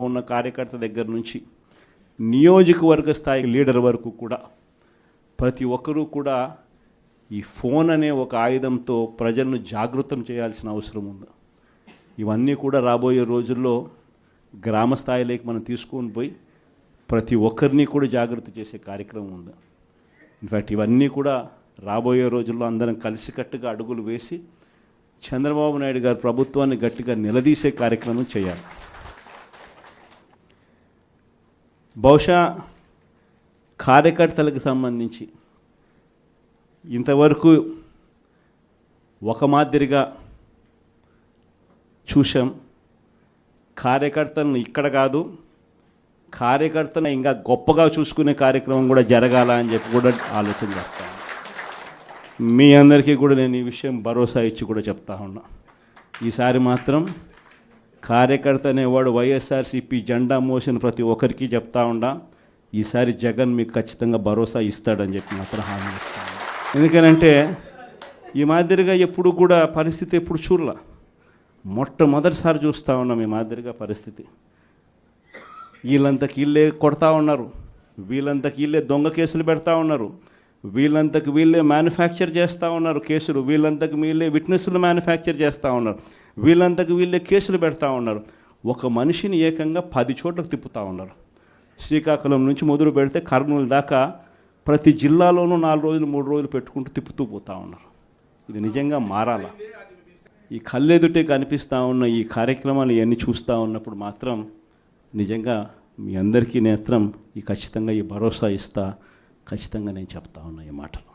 ఉన్న కార్యకర్త దగ్గర నుంచి నియోజకవర్గ స్థాయి లీడర్ వరకు కూడా ప్రతి ఒక్కరూ కూడా ఈ ఫోన్ అనే ఒక ఆయుధంతో ప్రజలను జాగృతం చేయాల్సిన అవసరం ఉంది. ఇవన్నీ కూడా రాబోయే రోజుల్లో గ్రామ స్థాయిలోకి మనం తీసుకొని పోయి ప్రతి ఒక్కరిని కూడా జాగృతి చేసే కార్యక్రమం ఉంది. ఇన్ఫ్యాక్ట్ ఇవన్నీ కూడా రాబోయే రోజుల్లో అందరం కలిసికట్టుగా అడుగులు వేసి చంద్రబాబు నాయుడు గారి ప్రభుత్వాన్ని గట్టిగా నిలదీసే కార్యక్రమం చేయాలి. బహుశా కార్యకర్తలకు సంబంధించి ఇంతవరకు ఒక మాదిరిగా చూసాం. కార్యకర్తలను ఇక్కడ కాదు, కార్యకర్తలను ఇంకా గొప్పగా చూసుకునే కార్యక్రమం కూడా జరగాల అని చెప్పి కూడా ఆలోచన చేస్తాను. మీ అందరికీ కూడా నేను ఈ విషయం భరోసా ఇచ్చి కూడా చెప్తా ఉన్నా. ఈసారి మాత్రం కార్యకర్త అనేవాడు వైఎస్ఆర్సీపీ జెండా మోసిన ప్రతి ఒక్కరికి చెప్తా ఉండా, ఈసారి జగన్ మీకు ఖచ్చితంగా భరోసా ఇస్తాడని చెప్పి మాత్రం హామీ ఇస్తాను. ఎందుకనంటే ఈ మాదిరిగా ఎప్పుడు కూడా పరిస్థితి ఎప్పుడు చూడలా, మొట్టమొదటిసారి చూస్తూ ఉన్నాం ఈ మాదిరిగా పరిస్థితి. వీళ్ళంతకు వీళ్ళే కొడతా ఉన్నారు, వీళ్ళంతకు వీళ్ళే దొంగ కేసులు పెడతా ఉన్నారు, వీళ్ళంతకు వీళ్ళే మ్యానుఫ్యాక్చర్ చేస్తూ ఉన్నారు కేసులు, వీళ్ళంతకు వీళ్ళే విట్నెస్లు మ్యానుఫ్యాక్చర్ చేస్తూ ఉన్నారు, వీళ్ళంతకు వీళ్ళే కేసులు పెడతా ఉన్నారు. ఒక మనిషిని ఏకంగా 10 చోట్లకు తిప్పుతూ ఉన్నారు. శ్రీకాకుళం నుంచి మొదలు పెడితే కర్నూలు దాకా ప్రతి జిల్లాలోనూ 4 రోజులు 3 రోజులు పెట్టుకుంటూ తిప్పుతూ పోతూ ఉన్నారు. ఇది నిజంగా మారాలా? ఈ కళ్ళెదుటే కనిపిస్తూ ఉన్న ఈ కార్యక్రమాలు ఇవన్నీ చూస్తూ ఉన్నప్పుడు మాత్రం నిజంగా మీ అందరికీ నేత్రం ఖచ్చితంగా ఈ భరోసా ఇస్తా, ఖచ్చితంగా నేను చెప్తా ఉన్నా ఈ మాటలు.